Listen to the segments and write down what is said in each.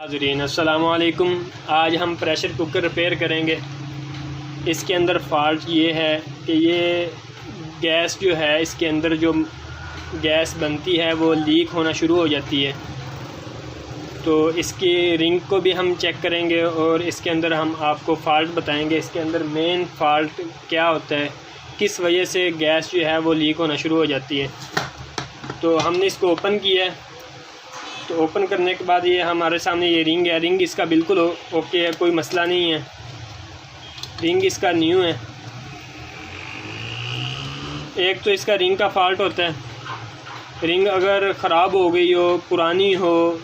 हाज़रीन अस्सलामु अलैकुम। आज हम प्रेशर कुकर रिपेयर करेंगे। इसके अंदर फ़ाल्ट ये है कि ये गैस जो है, इसके अंदर जो गैस बनती है वो लीक होना शुरू हो जाती है। तो इसकी रिंग को भी हम चेक करेंगे और इसके अंदर हम आपको फ़ाल्ट बताएंगे। इसके अंदर मेन फ़ाल्ट क्या होता है, किस वजह से गैस जो है वो लीक होना शुरू हो जाती है। तो हमने इसको ओपन किया है। तो ओपन करने के बाद ये हमारे सामने ये रिंग है। रिंग इसका बिल्कुल ओके है, कोई मसला नहीं है। रिंग इसका न्यू है। एक तो इसका रिंग का फ़ाल्ट होता है, रिंग अगर ख़राब हो गई हो, पुरानी हो,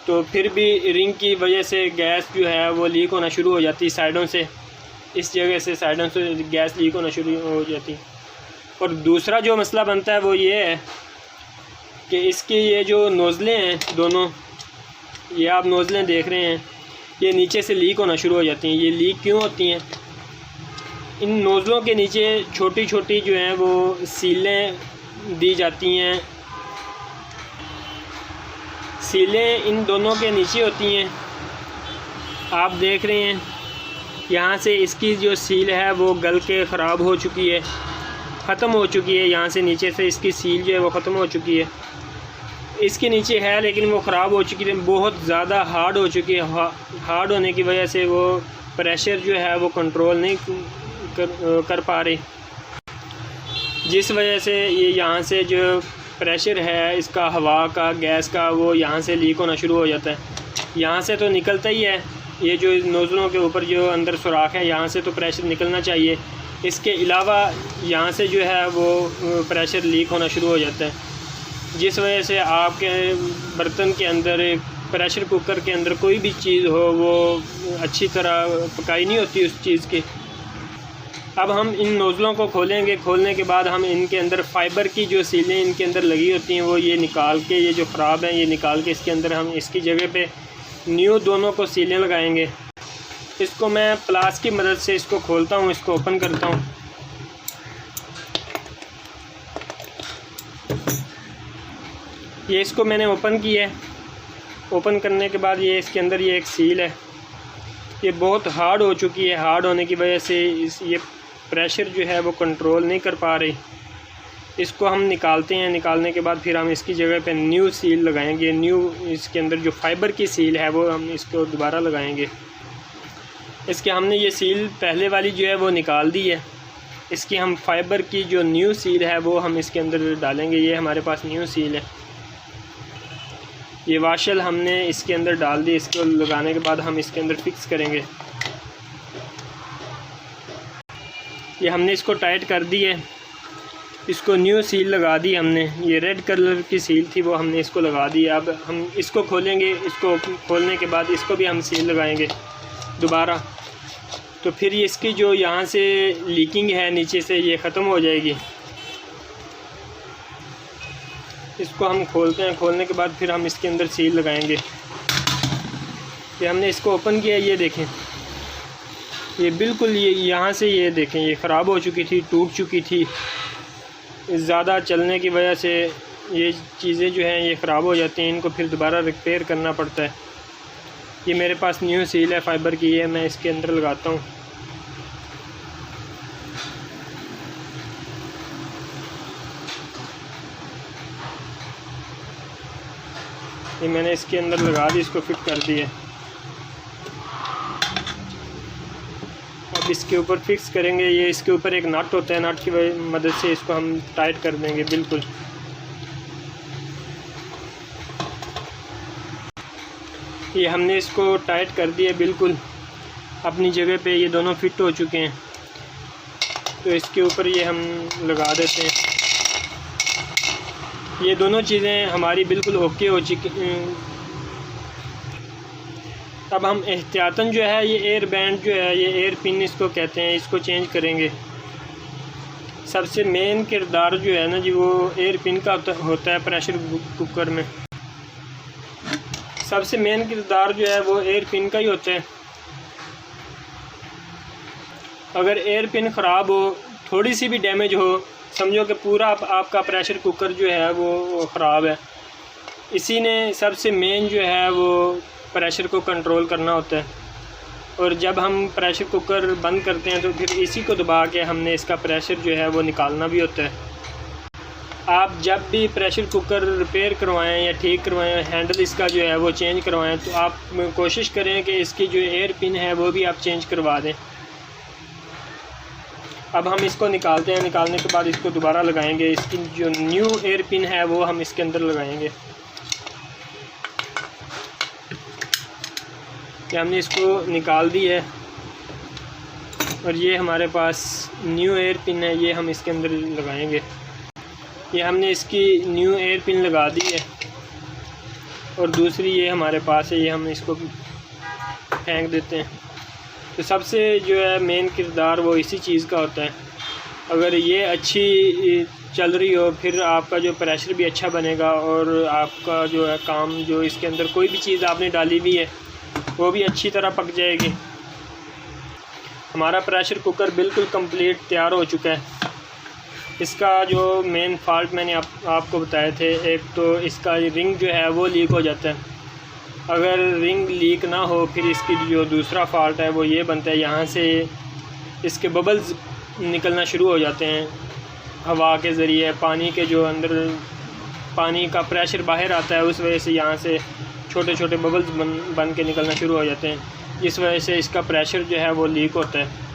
तो फिर भी रिंग की वजह से गैस जो है वो लीक होना शुरू हो जाती है साइडों से। इस जगह से साइडों से गैस लीक होना शुरू हो जाती है। और दूसरा जो मसला बनता है वो ये है कि इसकी ये जो नोज़लें हैं दोनों, ये आप नोज़लें देख रहे हैं, ये नीचे से लीक होना शुरू हो जाती हैं। ये लीक क्यों होती हैं? इन नोज़लों के नीचे छोटी छोटी जो हैं वो सीलें दी जाती हैं। सीलें इन दोनों के नीचे होती हैं। आप देख रहे हैं यहाँ से इसकी जो सील है वो गल के ख़राब हो चुकी है, ख़त्म हो चुकी है। यहाँ से नीचे से इसकी सील जो है वो ख़त्म हो चुकी है। इसके नीचे है लेकिन वो ख़राब हो चुकी है, बहुत ज़्यादा हार्ड हो चुकी है। हार्ड होने की वजह से वो प्रेशर जो है वो कंट्रोल नहीं कर पा रही, जिस वजह से ये यहाँ से जो प्रेशर है इसका, हवा का, गैस का, वो यहाँ से लीक होना शुरू हो जाता है। यहाँ से तो निकलता ही है, ये जो नोज़लों के ऊपर जो अंदर सुराख है यहाँ से तो प्रेशर निकलना चाहिए। इसके अलावा यहाँ से जो है वो प्रेशर लीक होना शुरू हो जाता है, जिस वजह से आपके बर्तन के अंदर, प्रेशर कुकर के अंदर कोई भी चीज़ हो वो अच्छी तरह पकाई नहीं होती उस चीज़ की। अब हम इन नोज़लों को खोलेंगे। खोलने के बाद हम इनके अंदर फ़ाइबर की जो सीलें इनके अंदर लगी होती हैं वो ये निकाल के, ये जो ख़राब हैं ये निकाल के इसके अंदर हम इसकी जगह पे न्यू दोनों को सीलें लगाएंगे। इसको मैं प्लास की मदद से इसको खोलता हूँ, इसको ओपन करता हूँ। ये इसको मैंने ओपन किया है। ओपन करने के बाद ये इसके अंदर ये एक सील है, ये बहुत हार्ड हो चुकी है। हार्ड होने की वजह से ये प्रेशर जो है वो कंट्रोल नहीं कर पा रही। इसको हम निकालते हैं। निकालने के बाद फिर हम इसकी जगह पे न्यू सील लगाएंगे। न्यू इसके अंदर जो फाइबर की सील है वो हम इसको दोबारा लगाएंगे। इसके हमने ये सील पहले वाली जो है वो निकाल दी है। इसकी हम फाइबर की जो न्यू सील है वो हम इसके अंदर डालेंगे। ये हमारे पास न्यू सील है। ये वाशल हमने इसके अंदर डाल दी। इसको लगाने के बाद हम इसके अंदर फिक्स करेंगे। ये हमने इसको टाइट कर दी है। इसको न्यू सील लगा दी हमने। ये रेड कलर की सील थी वो हमने इसको लगा दी। अब हम इसको खोलेंगे। इसको खोलने के बाद इसको भी हम सील लगाएंगे दोबारा। तो फिर इसकी जो यहाँ से लीकिंग है नीचे से ये ख़त्म हो जाएगी। इसको हम खोलते हैं। खोलने के बाद फिर हम इसके अंदर सील लगाएंगे। ये हमने इसको ओपन किया, ये देखें, ये बिल्कुल ये यहाँ से ये देखें ये ख़राब हो चुकी थी, टूट चुकी थी। ज़्यादा चलने की वजह से ये चीज़ें जो हैं ये ख़राब हो जाती हैं। इनको फिर दोबारा रिपेयर करना पड़ता है। ये मेरे पास न्यू सील है फाइबर की, ये मैं इसके अंदर लगाता हूँ। ये मैंने इसके अंदर लगा दी, इसको फिट कर दिया। अब इसके ऊपर फिक्स करेंगे। ये इसके ऊपर एक नट होता है, नट की मदद से इसको हम टाइट कर देंगे बिल्कुल। ये हमने इसको टाइट कर दिया बिल्कुल अपनी जगह पे। ये दोनों फिट हो चुके हैं। तो इसके ऊपर ये हम लगा देते हैं। ये दोनों चीज़ें हमारी बिल्कुल ओके हो चुकी। अब हम एहतियातन जो है ये एयर बैंड जो है, ये एयर पिन इसको कहते हैं, इसको चेंज करेंगे। सबसे मेन किरदार जो है ना जी वो एयर पिन का होता है प्रेशर कुकर में। सबसे मेन किरदार जो है वो एयर पिन का ही होता है। अगर एयर पिन ख़राब हो, थोड़ी सी भी डैमेज हो, समझो कि पूरा आपका प्रेशर कुकर जो है वो ख़राब है। इसी ने सबसे मेन जो है वो प्रेशर को कंट्रोल करना होता है। और जब हम प्रेशर कुकर बंद करते हैं तो फिर इसी को दबा के हमने इसका प्रेशर जो है वो निकालना भी होता है। आप जब भी प्रेशर कुकर रिपेयर करवाएं या ठीक करवाएं, हैंडल इसका जो है वो चेंज करवाएं, तो आप कोशिश करें कि इसकी जो एयर पिन है वो भी आप चेंज करवा दें। अब हम इसको निकालते हैं। निकालने के बाद इसको दोबारा लगाएंगे। इसकी जो न्यू एयर पिन है वो हम इसके अंदर लगाएंगे। कि हमने इसको निकाल दी है और ये हमारे पास न्यू एयर पिन है, ये हम इसके अंदर लगाएंगे। ये हमने इसकी न्यू एयर पिन लगा दी है और दूसरी ये हमारे पास है, ये हम इसको फेंक देते हैं। तो सबसे जो है मेन किरदार वो इसी चीज़ का होता है। अगर ये अच्छी चल रही हो फिर आपका जो प्रेशर भी अच्छा बनेगा और आपका जो है काम, जो इसके अंदर कोई भी चीज़ आपने डाली हुई है वो भी अच्छी तरह पक जाएगी। हमारा प्रेशर कुकर बिल्कुल कंप्लीट तैयार हो चुका है। इसका जो मेन फॉल्ट मैंने आपको बताए थे, एक तो इसका रिंग जो है वो लीक हो जाता है। अगर रिंग लीक ना हो फिर इसकी जो दूसरा फॉल्ट है वो ये बनता है, यहाँ से इसके बबल्स निकलना शुरू हो जाते हैं हवा के ज़रिए। पानी के जो अंदर पानी का प्रेशर बाहर आता है, उस वजह से यहाँ से छोटे छोटे बबल्स बन के निकलना शुरू हो जाते हैं, जिस वजह से इसका प्रेशर जो है वो लीक होता है।